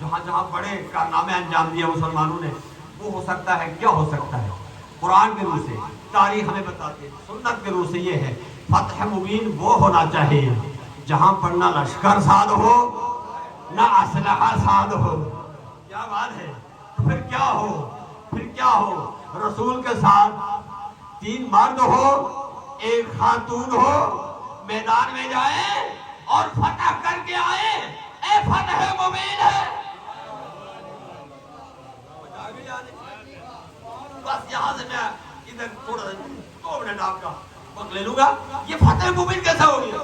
جہاں جہاں بڑے کارنامے انجام دیے مسلمانوں نے، وہ ہو سکتا ہے کیا ہو سکتا ہے؟ قرآن کے روح سے، تاریخ ہمیں بتاتی ہے، سنت کے روح سے یہ ہے فتح مبین وہ ہونا چاہیے جہاں پر نہ لشکر ساد ہو نہ اسلحہ ساد ہو۔ کیا بات ہے؟ تو پھر کیا ہو؟ پھر کیا ہو؟ رسول کے ساتھ 3 مرد ہو، 1 خاتون ہو، میدان میں جائیں اور فتح کر کے آئے، اے فتح مبین ہے۔ بس یہاں سے میں ادھر تھوڑا 2 منٹ آپ کا وقت لے لوں گا۔ یہ فتح مبین کیسا ہو گیا؟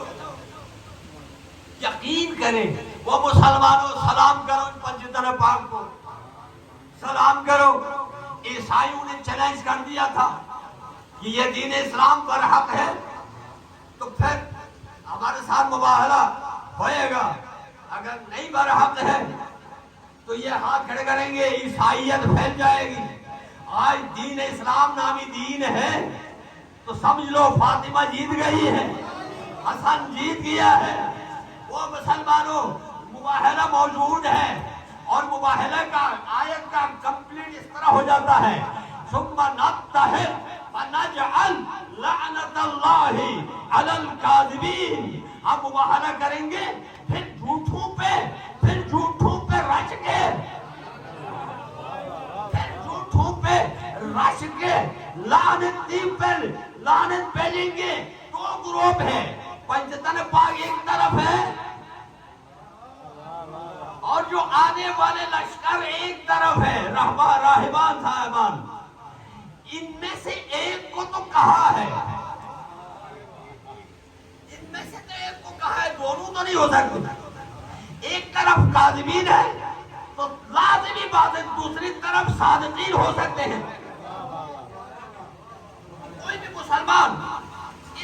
یقین کریں وہ مسلمانوں، سلام کرو ان پنجتن پاک کو، سلام کرو۔ عیسائیوں نے چیلنج کر دیا تھا کہ یہ دین اسلام پر حق ہے تو پھر ہمارے ساتھ مباہلہ ہوئے گا، اگر نہیں پر حق ہے تو یہ ہاتھ کھڑے کریں گے، عیسائیت پھیل جائے گی۔ آج دین اسلام نامی دین ہے تو سمجھ لو فاطمہ جیت گئی ہے، حسن جیت گیا ہے۔ وہ مسلمانوں مباہلہ موجود ہے، اور مباہلہ کا آیت کا کمپلیٹ اس طرح ہو جاتا ہے ثم نتحد فنجعل لعنت اللہ علی الکاذبین۔ ہم مباہلہ کریں گے پھر جھوٹوں پہ رچ کے، رش کے لعنت بھیجیں گے۔ 2 گروپ ہے، پنجتن پاک ایک طرف ہے اور جو آنے والے لشکر ایک طرف ہے، راہبان صاحبان۔ ان میں سے ایک کو تو کہا ہے، دونوں تو نہیں ہو سکتے۔ ایک طرف کاذبین ہے تو لازمی بات ہے دوسری طرف صادقین ہو سکتے ہیں۔ کوئی بھی مسلمان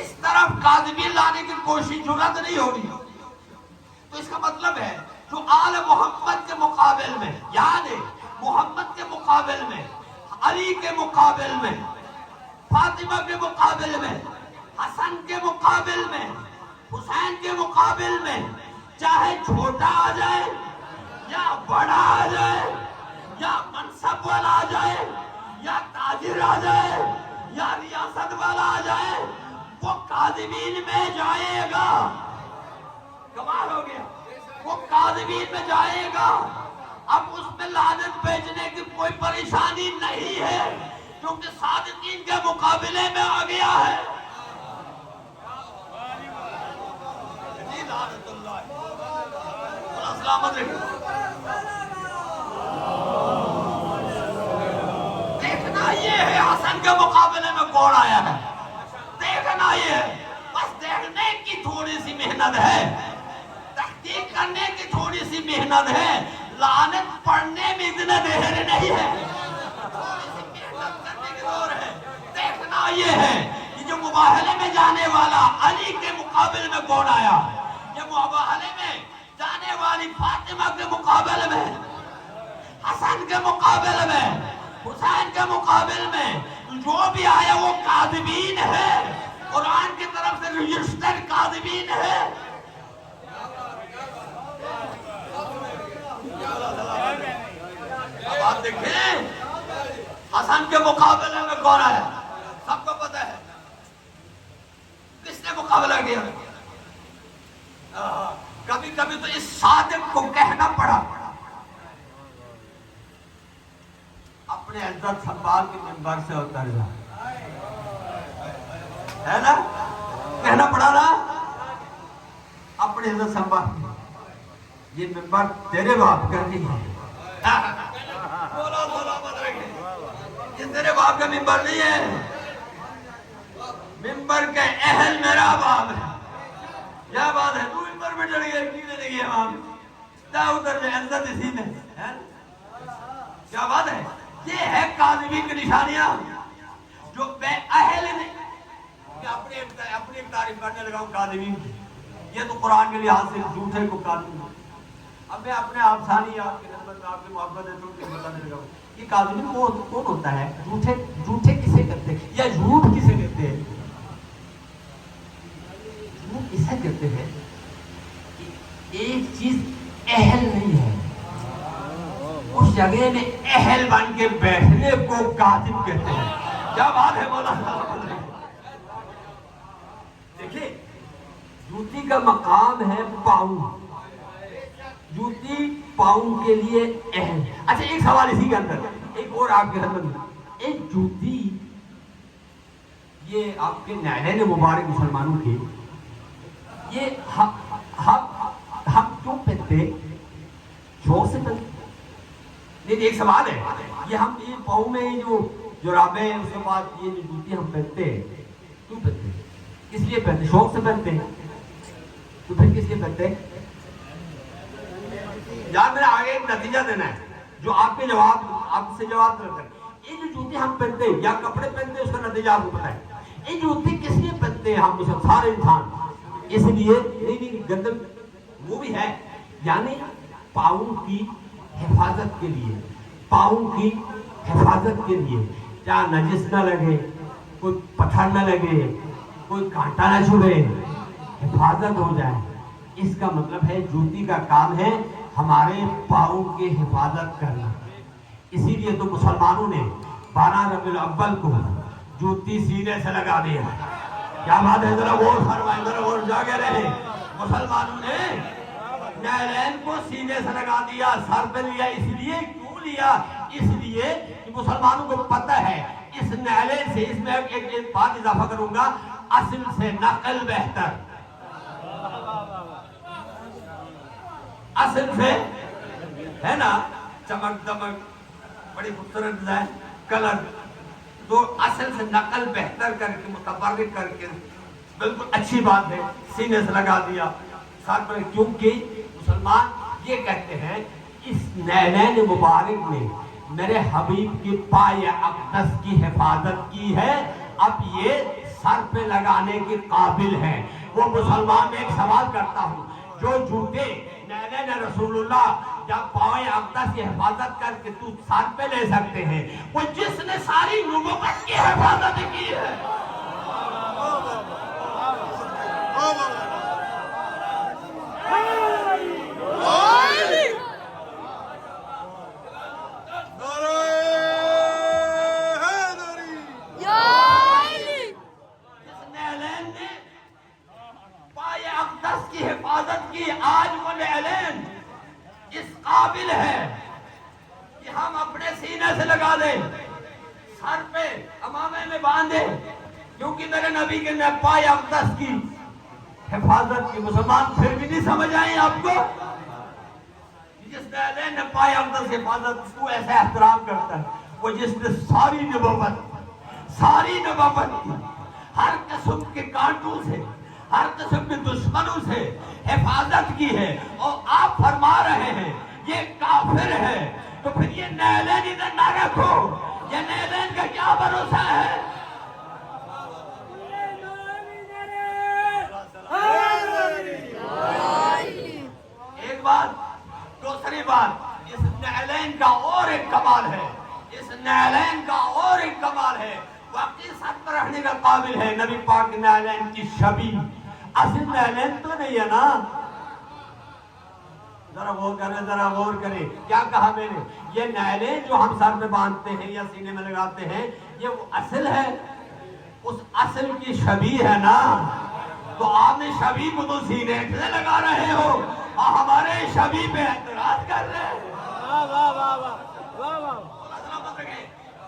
اس طرف کاذبین لانے کی کوشش جرات نہیں ہوگی، تو اس کا مطلب ہے جو آل محمد کے مقابل میں، یعنی محمد کے مقابل میں، علی کے مقابل میں، فاطمہ کے مقابل میں، حسن کے مقابل میں، حسین کے مقابل میں، چاہے چھوٹا آ جائے یا بڑا آ جائے یا منصب والا آ جائے یا تاجر آ جائے یا ریاست والا آ جائے، وہ کاذبین میں جائے گا۔ کمال ہو گیا، وہ کاذبین میں جائے گا۔ اب اس میں لعنت بھیجنے کی کوئی پریشانی نہیں ہے کیونکہ صادقین کے مقابلے میں آ گیا ہے۔ دیکھنا یہ ہے حسن کے مقابلے میں کون آیا ہے، دیکھنا یہ ہے، بس دیکھنے کی تھوڑی سی محنت ہے، تحقیق کرنے کی تھوڑی سی محنت ہے، لعنت پڑھنے میں اتنا دیر نہیں ہے، تھوڑی سی محنت کرنے کی ضرورت ہے۔ دیکھنا یہ ہے کہ جو مباہلے میں جانے والا علی کے مقابل میں کون آیا، یہ مباہلے میں جانے والی فاطمہ کے مقابل میں، حسن کے مقابل میں، حسین کے مقابل میں جو بھی آیا وہ کاذبین ہے، قرآن کی طرف سے رجسٹر کاذبین ہے۔ اب آپ دیکھیں حسن کے مقابلے میں کون آیا، سب کو پتہ ہے کس نے مقابلہ کیا۔ کبھی کبھی تو اس صادق کو کہنا پڑا اپنے عزت سنبھال کے منبر سے اتر جا، ہے نا، کہنا پڑا نا اپنے عزت سنبھال، یہ منبر تیرے باپ کا نہیں ہے، یہ تیرے باپ کا منبر نہیں ہے، منبر کے اہل میرا باپ ہے۔ کیا بات ہے، تو منبر میں چڑھ گیا کی دینے گیا وہاں جا ادھر میں، عزت اسی میں ہے۔ کیا بات ہے، یہ ہے کاذبین کی نشانیاں جو بے اہل نے اپنی ایک تعریف کرنے لگا ہوں کاذبین کی، یہ تو قرآن کے لحاظ سے جھوٹے کو کاذب۔ اب میں اپنے آپ ثانی آپ کے نسبت میں آپ کی محبت ہے تو بتانے لگا ہوں یہ کاذبین کون ہوتا ہے، جھوٹے کسے کرتے ہیں یا جھوٹ کسے کرتے ہیں، جھوٹ کسے کرتے ہیں، ایک چیز اہل نہیں ہے، جگہ میں اہل بن کے بیٹھنے کو کاتب کہتے ہیں. کیا بات ہے مولانا. دیکھیں جوتی کا مقام ہے پاؤں. جوتی پاؤں کے لیے اہل. اچھا ایک سوال اسی کے اندر ایک اور آپ کے خدمت میں. ایک جوتی یہ آپ کے نعلین مبارک مسلمانوں کے یہ ہم کیوں پہنتے؟ شوق سے پہنتے. لیکن ایک سوال ہے یہ ہم یہ پاؤں میں جو جرابیں ہیں اس کے بعد یہ جو جوتی ہم پہنتے ہیں کیوں پہنتے ہیں؟ کس لیے پہنتے؟ شوق سے پہنتے ہیں. تو پھر کس لیے پہنتے ہیں؟ یار میرا آگے ایک نتیجہ دینا ہے جو آپ کے جواب آپ سے جواب کرتے ہیں. یہ جو جوتی ہم پہنتے ہیں یا کپڑے پہنتے ہیں اس کا نتیجہ آپ کو پتہ ہے. یہ جوتی کس لیے پہنتے ہیں ہم سارے انسان؟ اس لیے نہیں گندم وہ بھی ہے یعنی پاؤں کی حفاظت کے لیے. پاؤں کی حفاظت کے لیے کیا نجس نہ لگے, کوئی پتھر نہ لگے, کوئی کانٹا نہ چھوڑے, حفاظت ہو جائے. اس کا مطلب ہے جوتی کا کام ہے ہمارے پاؤں کی حفاظت کرنا. اسی لیے تو مسلمانوں نے 12 ربیع الاول کو جوتی سینے سے لگا دیا. کیا بات ہے, ذرا غور فرمائیں, ذرا غور جاگے رہے. مسلمانوں نے نعلین کو سینے سے لگا دیا, سر پہ لیا. اس لیے کیوں لیا؟ اس لیے کہ مسلمانوں کو پتہ ہے اس نعلین سے, اس میں ایک بات اضافہ کروں گا, اصل سے نقل بہتر. اصل سے ہے نا چمک دمک بڑی خوبصورت ڈیزائن کلر, تو اصل سے نقل بہتر کر کے متبرک کر کے بالکل اچھی بات ہے سینے سے لگا دیا سر پر. کیونکہ مسلمان یہ کہتے ہیں اس نعلین مبارک نے میرے حبیب کی پائے اقدس کی حفاظت کی ہے, اب یہ سر پہ لگانے کے قابل ہے. وہ مسلمان میں ایک سوال کرتا ہوں, جو جوتے نعلین رسول اللہ جب پائے اقدس کی حفاظت کر کے تو سر پہ لے سکتے ہیں, وہ جس نے ساری نبوت کی حفاظت کی ہے. کی حفاظت کی, آج وہ نعلین اس قابل ہے کہ ہم اپنے سینے سے لگا دیں, سر پہ امامے میں باندھے, کیونکہ میرے نبی کے پائے اقدس کی حفاظت کی. مسلمان پھر بھی نہیں سمجھ آئیں آپ کو؟ جس نعلین نے پائے اقدس کی حفاظت, اس کو ایسا احترام کرتا ہے وہ جس نے ساری نبوت کی ہر قسم کے کانٹوں سے, ہر قسم کے دشمنوں سے حفاظت کی ہے, اور آپ فرما رہے ہیں یہ کافر ہے. تو پھر یہ نعلین ادھر نہ رکھو, یہ نعلین کا کیا بھروسہ ہے؟ ایک بات. دوسری بات, اس نعلین کا اور ایک کمال ہے, اس نعلین کا اور ایک کمال ہے, واقعی سر پر رکھنے کا قابل ہے. نبی پاک نعلین کی شبیہ اصل نعلین تو نہیں ہے نا. ذرا غور کریں کیا کہا میں نے. یہ نعلین جو ہم سر میں باندھتے ہیں یا سینے میں لگاتے ہیں یہ وہ اصل ہے, اس اصل کی شبیہ ہے نا. تو آپ نے شبیہ کو تو سینے سے لگا رہے ہو اور ہمارے شبیہ پہ اعتراض کر رہے ہیں.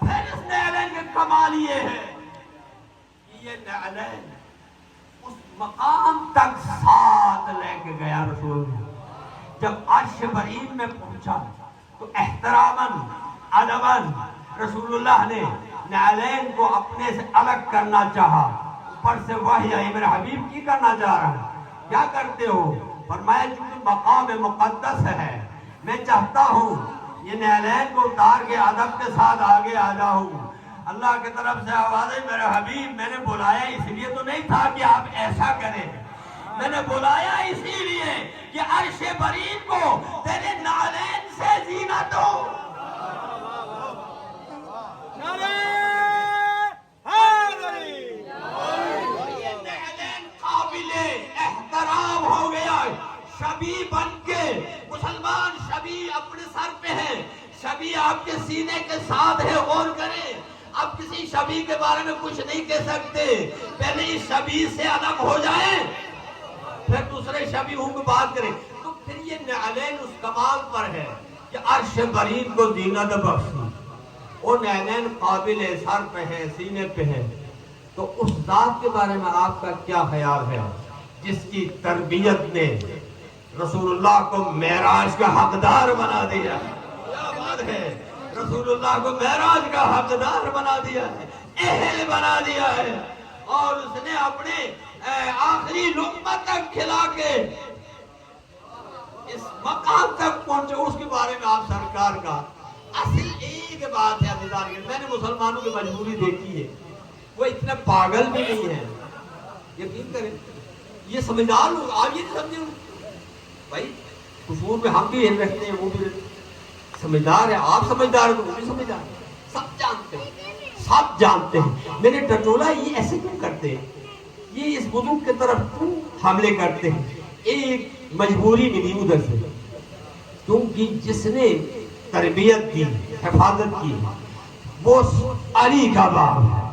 پھر اس نعلین کا کمال یہ ہے کہ یہ نعلین اس مقام تک ساتھ لے کے گیا رسول نے. جب عرش برین میں پہنچا تو احتراماً ادباً رسول اللہ نے نعلین کو اپنے سے الگ کرنا چاہا. اوپر سے وحی آئی, میرے حبیب کی کرنا چاہ رہا ہے, کیا کرتے ہو؟ فرمایا چونکہ مقام مقدس ہے, میں چاہتا ہوں یہ نعلین کو اتار کے ادب کے ساتھ آگے آ جاؤں. اللہ کی طرف سے آواز ہے, میرے حبیب میں نے بلایا اس لیے تو نہیں تھا کہ آپ ایسا کریں, میں نے بلایا اسی لیے کہ عرش برین کو تیرے نعلین سے زینت ہو. یہ نعلین قابل احترام ہو گیا, شبیہ بن کے مسلمان شبیہ اپنے سر پہ ہے, شبی آپ کے سینے کے ساتھ ہے، غور کریں. اب کسی شبی کے بارے میں کچھ نہیں کہہ سکتے، پہلے اس شبی سے الگ ہو جائیں پھر دوسرے شبیہوں کی بات کریں. تو پھر یہ نعلین اس کمال پر ہے کہ عرش برین کو زینت بخشی، وہ نعلین قابل سر پہ ہے، سینے پہ ہے. تو اس ذات کے بارے میں آپ کا کیا خیال ہے جس کی تربیت نے رسول اللہ کو معراج کا حقدار بنا دیا؟ کیا بات ہے، رسول اللہ کو معراج کا حقدار بنا دیا ہے، اہل بنا دیا ہے، اور اس نے اپنے آخری لقمہ تک کھلا کے اس مقام تک پہنچے. اس کے بارے میں آپ سرکار کا اصل ایک بات ہے عزیزان، میں نے مسلمانوں کی مجبوری دیکھی ہے، وہ اتنے پاگل بھی نہیں ہیں، یقین کریں یہ سمجھدار لوگ. آپ یہ نہیں سمجھے بھائی، قصور میں ہم بھی رہتے ہیں، وہ بھی سمجھدار ہے، آپ سمجھدار ہیں، وہ بھی سمجھدار ہیں، سب جانتے ہیں، سب جانتے ہیں. میں نے ٹٹولا یہ ایسے کیوں کرتے ہیں، یہ اس بزرگ کی طرف کیوں حملے کرتے ہیں؟ ایک مجبوری ملی ادھر سے، کیونکہ جس نے تربیت کی، حفاظت کی، وہ علی کا باپ ہے.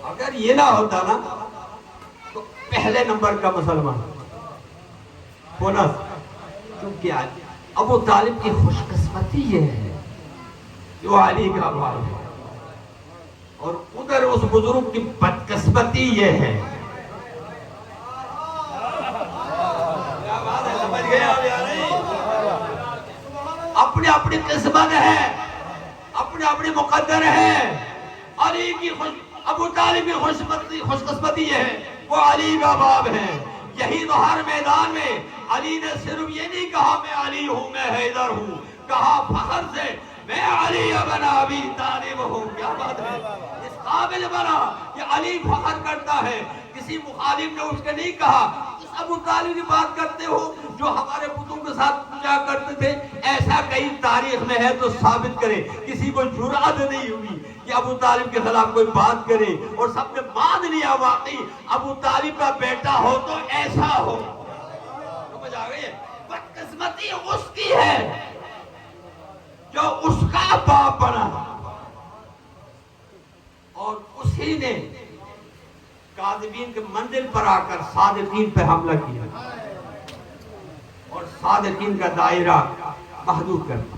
اگر یہ نہ ہوتا نا تو پہلے نمبر کا مسلمان ہونا، کیونکہ ابو طالب کی خوش قسمتی یہ ہے جو علی کا باپ ہے، اور ادھر اس بزرگ کی بدقسمتی یہ ہے. کیا بات ہے، سمجھ گئے آپ یا نہیں؟ اپنی اپنی قسمت ہے، اپنی اپنی مقدر ہے. علی کی ابو طالب کی خوش قسمتی یہ ہے وہ علی کا باپ ہے. یہی تو ہر میدان میں علی نے صرف یہ نہیں کہا میں علی ہوں، میں حیدر ہوں، کہا فخر سے میں علی ابن ابی طالب ہوں. کیا بات ہے، اس قابل بنا کہ علی فخر کرتا ہے. کسی مخالف نے اس کے نہیں کہا اس ابو طالب کی بات کرتے ہو جو ہمارے بتوں کے ساتھ پوجا کرتے تھے. ایسا کئی تاریخ میں ہے تو ثابت کرے. کسی کو جرأت نہیں ہوئی کہ ابو طالب کے خلاف کوئی بات کرے، اور سب نے مان لیا واقعی ابو طالب کا بیٹا ہو تو ایسا ہو. سمجھ آ گئی ہے، بدقسمتی اس کی ہے جو اس کا باپ بنا، اور اسی نے کاذبین کے منزل پر آ کر صادقین پہ حملہ کیا اور صادقین کا دائرہ محدود کر دیا.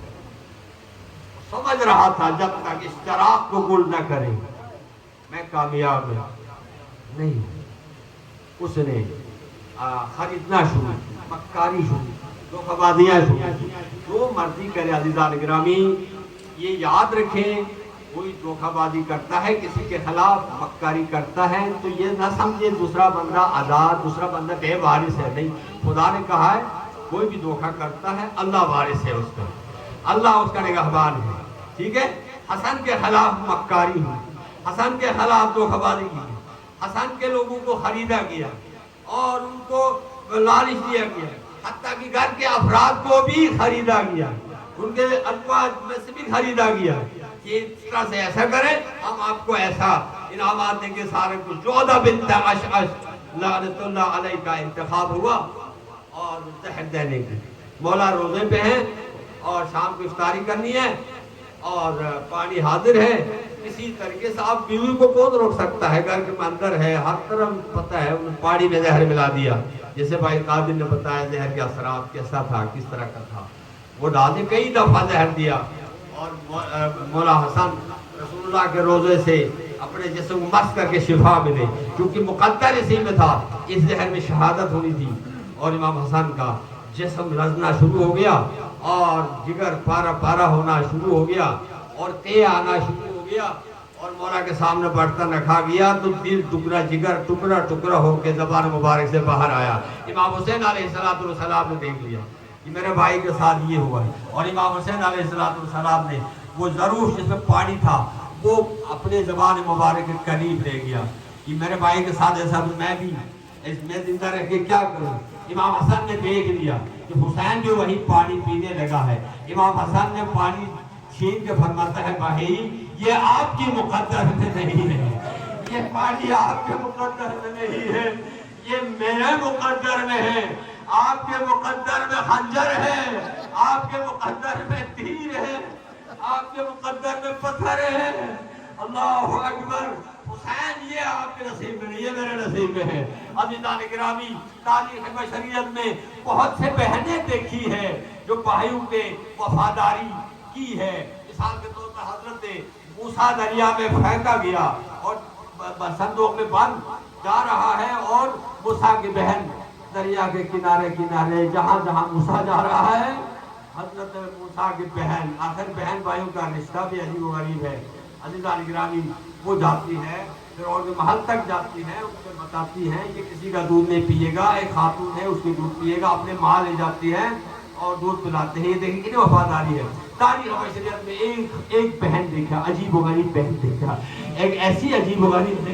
سمجھ رہا تھا جب تک اس چراغ کو گل نہ کرے میں کامیاب نہیں. اس نے خریدنا شروع، مکاری شروع، دھوکہ بازیاں شروع. جو مرضی کرے عزیزان گرامی، یہ یاد رکھیں، کوئی دھوکہ بازی کرتا ہے، کسی کے خلاف مکاری کرتا ہے تو یہ نہ سمجھے دوسرا بندہ آزاد، دوسرا بندہ بے وارث ہے. نہیں، خدا نے کہا ہے کوئی بھی دھوکہ کرتا ہے اللہ وارث ہے اس کا، اللہ اس کا نگہبان ہے. ٹھیک ہے، حسن کے خلاف مکاری ہوئی، حسن کے خلاف دھوکہ بازی کی، حسن کے لوگوں کو خریدا گیا اور ان کو لالچ دیا گیا، حتیٰ کہ گھر کے افراد کو بھی خریدا گیا، ان کے ازواج میں سے بھی خریدا گیا کہ اس طرح سے ایسا کریں، ہم آپ کو ایسا انعامات دیں گے سارے کچھ. جودہ بنت اشعث لعنت اللہ علیہ کا انتخاب ہوا اور زہر دینے کی. مولا روزے پہ ہیں اور شام کو افطاری کرنی ہے اور پانی حاضر ہے. اسی طریقے سے آپ بیوی کو کون روک سکتا ہے، گھر کے اندر ہے، ہر طرف پتہ ہے، پانی میں زہر ملا دیا. جیسے بھائی قادر نے بتایا زہر کے اثرات کیسا تھا، کس طرح کا تھا. وہ ڈالنے کئی دفعہ زہر دیا اور مولا حسن رسول اللہ کے روزے سے اپنے جسم کو مس کر کے شفا ملے، کیونکہ مقدر اسی میں تھا. اس زہر میں شہادت ہونی تھی اور امام حسن کا جسم رزنا شروع ہو گیا اور جگر پارا پارا ہونا شروع ہو گیا اور قے آنا شروع ہو گیا اور مولا کے سامنے برتن رکھا گیا تو دل ٹکڑا، جگر ٹکڑا ٹکڑا ہو کے زبان مبارک سے باہر آیا. امام حسین علیہ السلام نے دیکھ لیا کہ میرے بھائی کے ساتھ یہ ہوا ہے، اور امام حسین علیہ السلام نے وہ ضرور جس میں پانی تھا وہ اپنے زبان مبارک کے قریب لے گیا کہ میرے بھائی کے ساتھ ایسا میں بھی اس میں زندہ رہ کے کیا کروں. امام حسن نے دیکھ لیا کہ حسین بھی وہی پانی پینے لگا ہے. امام حسن نے پانی چھین کے فرماتا ہے بھائی یہ آپ کی مقدر میں نہیں ہے، یہ پانی آپ کے مقدر میں نہیں ہے، یہ میرے مقدر میں ہے. آپ کے مقدر میں خنجر ہے، آپ کے مقدر میں تیر ہے، آپ کے مقدر میں پتھر ہے۔ اللہ اکبر۔ حسین یہ آپ کے نصیب میں نہیں، یہ میرے نصیب میں ہے۔ عزیزان گرامی، تاریخ بشریت میں بہت سے بہنیں دیکھی ہے جو بھائیوں کے وفاداری کی ہے۔ مثال کے طور پر حضرت موسیٰ دریا میں پھینکا گیا اور صندوق میں بند جا رہا ہے، اور موسیٰ کی بہن دریا کے کنارے کنارے جہاں جہاں موسیٰ جا رہا ہے، حضرت موسیٰ کی بہن، آخر بہن بھائیوں کا رشتہ بھی عجیب و غریب ہے۔ عزیزان گرامی، وہ جاتی ہے فرعون کے محل تک جاتی ہے، ان سے بتاتی ہیں یہ کسی کا دودھ نہیں پیے گا، ایک خاتون ہے اس کی دودھ پیے گا، اپنے ماں لے جاتی ہے اور دودھ پلاتے ہیں۔ یہ دیکھیں کتنی وفاداری ہے۔ تاریخ بشریت میں ایک بہن دیکھا، عجیب و غریب بہن دیکھا، ایک ایسی عجیب و غریب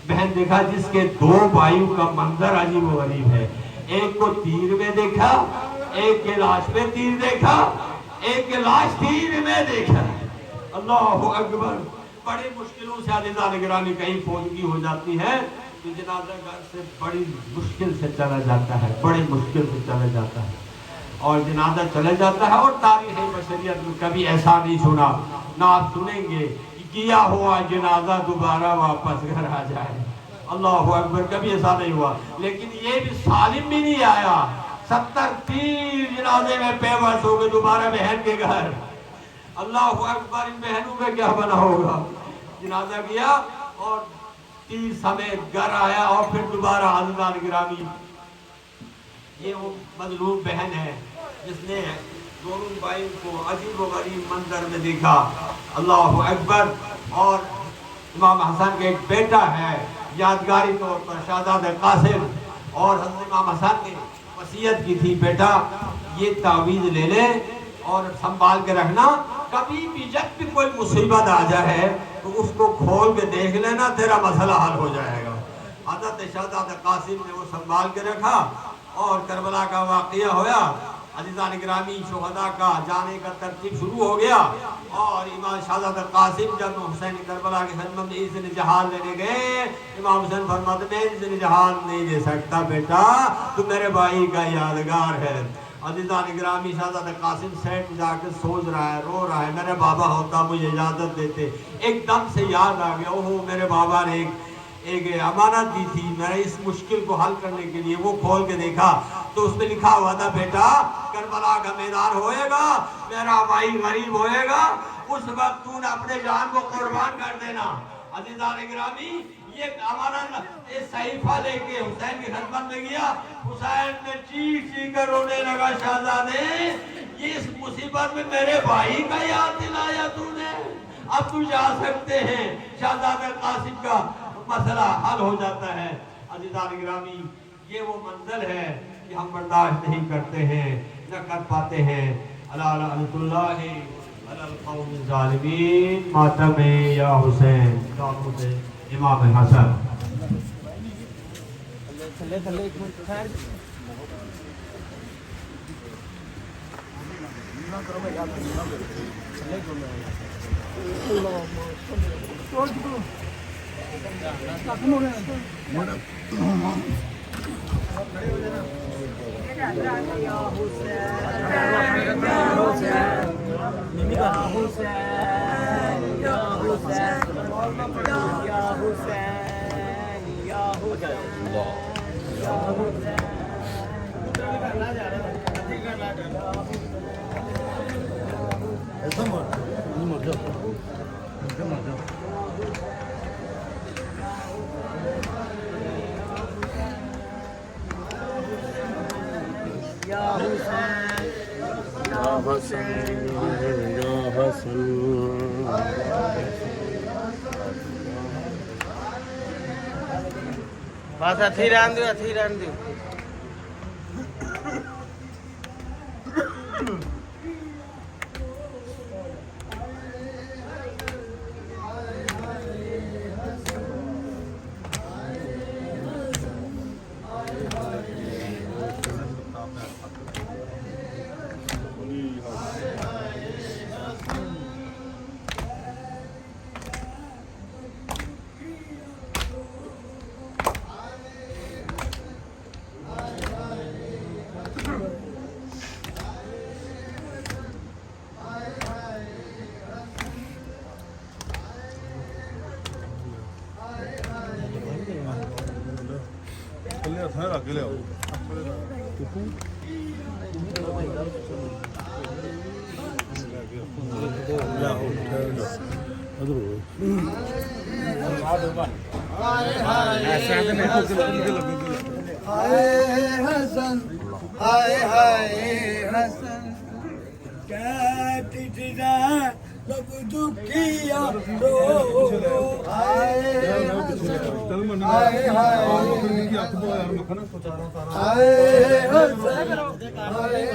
بہن دیکھا جس کے دو بھائیوں کا منظر عجیب و غریب ہے۔ ایک کو تیر میں دیکھا، ایک کے لاش میں تیر دیکھا، ایک کے لاش تیر میں دیکھا۔ اللہ اکبر۔ بڑی مشکلوں سے عزیزان گرامی کہیں فوتگی ہو جاتی ہے تو جنازہ گھر سے بڑی مشکل سے چلا جاتا ہے، بڑی مشکل سے چلا جاتا ہے، اور جنازہ چلا جاتا ہے۔ اور تاریخ بشریت میں کبھی ایسا نہیں سنا، نہ آپ سنیں گے کہ کیا ہوا جنازہ دوبارہ واپس گھر آ جائے۔ اللہ اکبر، کبھی ایسا نہیں ہوا۔ لیکن یہ بھی سالم بھی نہیں آیا، 70 تیر جنازے میں پیوست ہو گئے دوبارہ بہن کے گھر۔ اللہ اکبر، ان بہنوں میں کیا بنا ہوگا؟ جنازہ گیا اور تیر سمیت گھر آیا، اور پھر دوبارہ عزیزان گرامی یہ وہ مظلوم بہن ہے جس نے دونوں بھائیوں کو عجیب و غریب منظر میں دیکھا۔ اللہ اکبر۔ اور امام حسن کا ایک بیٹا ہے، یادگاری طور پر شہزادہ قاسم، اور حضرت امام حسن نے وصیت کی تھی بیٹا یہ تعویذ لے لے اور سنبھال کے رکھنا، کبھی بھی جب بھی کوئی مصیبت آ جائے تو اس کو کھول کے دیکھ لینا، تیرا مسئلہ حل ہو جائے گا۔ حضرت شہزادہ قاسم نے وہ سنبھال کے رکھا، اور کربلا کا واقعہ ہوا۔ عزیزان گرامی، شہداء کا جانے کا ترتیب شروع ہو گیا، اور امام شہزادہ قاسم جب حسین کربلا کی خدمت میں اذن جہاد لینے گئے، امام حسین فرماتے میں اذن جہاد نہیں دے سکتا بیٹا، تو میرے بھائی کا یادگار ہے۔ عزیزان گرامی، شہزادہ قاسم سیٹ جا کے سوچ رہا ہے، رو رہا ہے، میرے بابا ہوتا مجھے اجازت دیتے۔ ایک دم سے یاد آ گیا، اوہ میرے بابا نے ایک امانت دی تھی میرے اس مشکل کو حل کرنے کے لیے۔ وہ کھول کے دیکھا تو اس میں لکھا ہوا تھا بیٹا کربلا کا میدان ہوئے گا، میرا بھائی غریب ہوئے گا، اس وقت تو نے اپنے جان کو قربان کر دینا۔ عزیزان گرامی، یہ امانت اس صحیفہ لے کے حسین کی خدمت میں گیا۔ حسین نے چیخ چیخ کر رونے لگا، شہزادے یہ اس مصیبت میں میرے بھائی کا یاد دلایا تو نے، اب تو جا سکتے ہیں۔ شہزادہ قاسم کا مسئلہ حل ہو جاتا ہے۔ عزیزان گرامی، یہ وہ منزل ہے کہ ہم برداشت نہیں کرتے ہیں، نہ کر پاتے ہیں۔ الا لعنۃ اللہ علی القوم الظالمین۔ ماتم یا حسین، تابوت امام حسن۔ بس اتھی رہن دیو، اتھی رہن دیو۔ ਥੱਲੇ ਹੱਥਾਂ ਰੱਖ ਲਿਆਓ ਹਾਏ ਹਾਏ ਹਸਨ ਕਹਿ ਤਿਜਦਾ ਲਬ ਦੁਖੀਆ ਰੋ ਹਾਏ ਚੱਲ ਮੰਨ ਹਾਏ ਹਾਏ ਕੀ ਹੱਥ ਪਾ ਯਾਰ ਮੱਖਣ ਹਾਏ ਹਸਨ ਹਾਏ